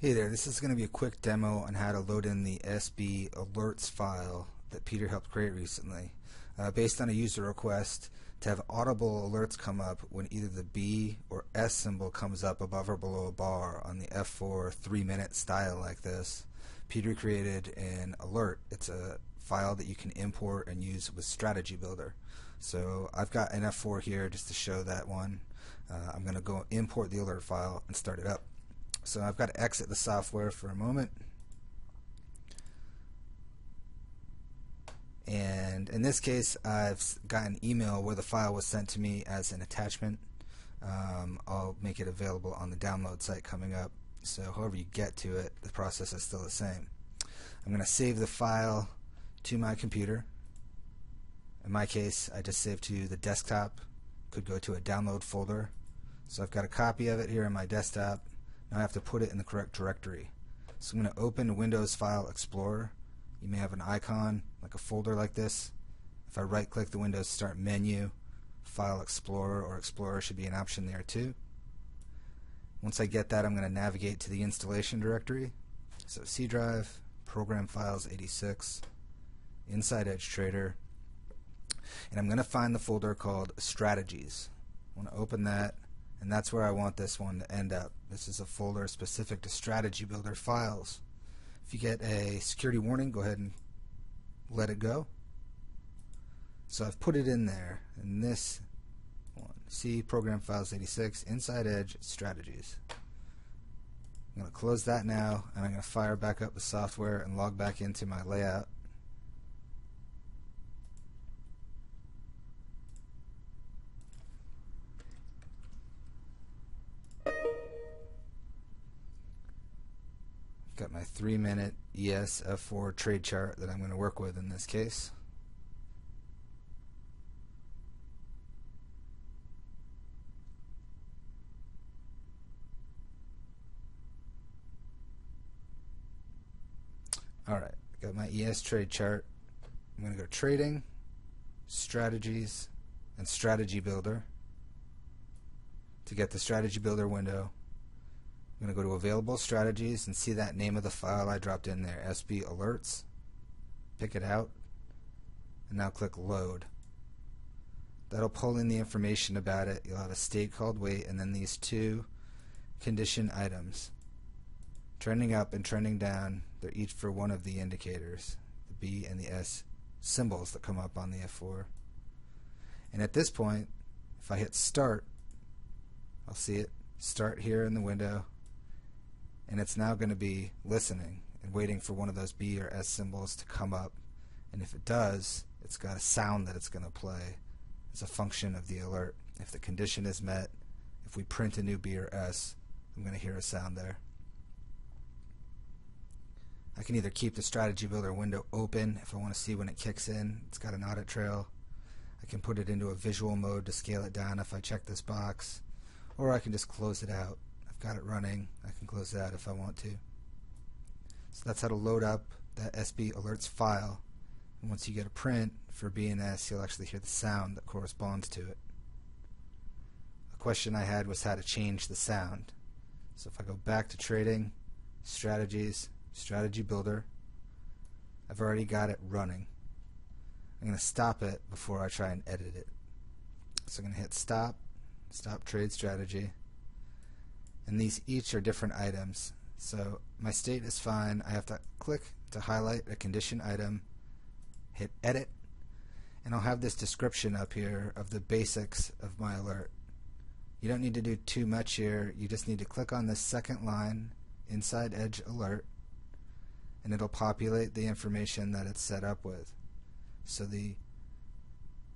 Hey there, this is going to be a quick demo on how to load in the SB alerts file that Peter helped create recently, based on a user request to have audible alerts come up when either the B or S symbol comes up above or below a bar on the F4 3-minute style like this. Peter created an alert. It's a file that you can import and use with Strategy Builder. So I've got an F4 here just to show that one. I'm going to go import the alert file and start it up. So I've got to exit the software for a moment, and in this case I've got an email where the file was sent to me as an attachment. I'll make it available on the download site coming up, so however you get to it, the process is still the same. I'm going to save the file to my computer. In my case I just saved to the desktop, could go to a download folder. So I've got a copy of it here on my desktop. Now I have to put it in the correct directory. So I'm going to open Windows File Explorer. You may have an icon like a folder like this. If I right click the Windows Start menu, File Explorer or Explorer should be an option there too. Once I get that, I'm going to navigate to the installation directory. So C drive, Program Files 86, Inside Edge Trader, and I'm going to find the folder called Strategies. I want to open that, and that's where I want this one to end up. This is a folder specific to Strategy Builder files. If you get a security warning, go ahead and let it go. So I've put it in there, in this one. See Program Files 86, Inside Edge Strategies. I'm going to close that now, and I'm going to fire back up the software and log back into my layout. Got my 3-minute ES F4 trade chart that I'm going to work with in this case. Alright, got my ES trade chart. I'm going to go Trading, Strategies, and Strategy Builder. To get the Strategy Builder window, I'm going to go to Available Strategies and see that name of the file I dropped in there, SB Alerts. Pick it out, and now click Load. That'll pull in the information about it. You'll have a state called wait, and then these two condition items. Trending up and trending down, they're each for one of the indicators, the B and the S symbols that come up on the F4. And at this point, if I hit Start, I'll see it start here in the window. And it's now going to be listening and waiting for one of those B or S symbols to come up. And if it does, it's got a sound that it's going to play as a function of the alert. If the condition is met, if we print a new B or S, I'm going to hear a sound there. I can either keep the Strategy Builder window open if I want to see when it kicks in. It's got an audit trail. I can put it into a visual mode to scale it down if I check this box. Or I can just close it out. Got it running. I can close that if I want to. So that's how to load up that SB alerts file. And once you get a print for B and S, you'll actually hear the sound that corresponds to it. A question I had was how to change the sound. So if I go back to Trading, Strategies, Strategy Builder, I've already got it running. I'm going to stop it before I try and edit it. So I'm going to hit Stop, Stop Trade Strategy. And these each are different items. So my state is fine. I have to click to highlight a condition item, hit Edit, and I'll have this description up here of the basics of my alert. You don't need to do too much here. You just need to click on this second line, Inside Edge Alert, and it'll populate the information that it's set up with. So the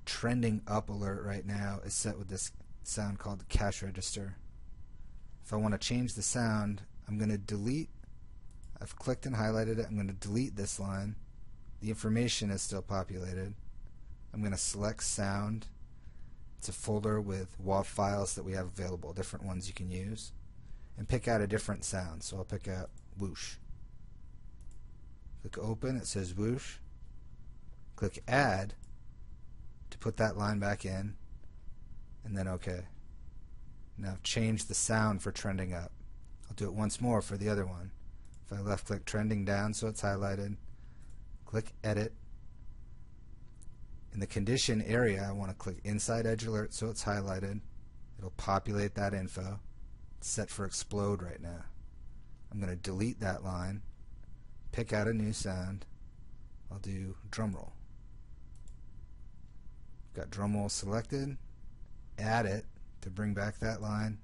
trending up alert right now is set with this sound called cash register. If I want to change the sound, I'm going to delete. I've clicked and highlighted it. I'm going to delete this line. The information is still populated. I'm going to select sound. It's a folder with WAV files that we have available, different ones you can use, and pick out a different sound. So I'll pick out whoosh. Click open, it says whoosh. Click add to put that line back in, and then OK. Now I've changed the sound for trending up. I'll do it once more for the other one. If I left click trending down so it's highlighted, click edit. In the condition area, I want to click inside edge alert so it's highlighted. It'll populate that info. It's set for explode right now. I'm going to delete that line, pick out a new sound. I'll do drum roll. Got drum roll selected, add it to bring back that line,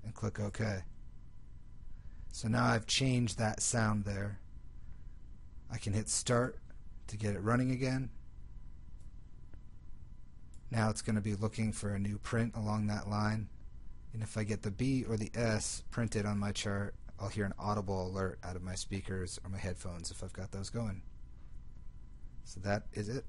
and click OK. So now I've changed that sound there. I can hit start to get it running again. Now it's going to be looking for a new print along that line, and if I get the B or the S printed on my chart, I'll hear an audible alert out of my speakers or my headphones if I've got those going. So that is it.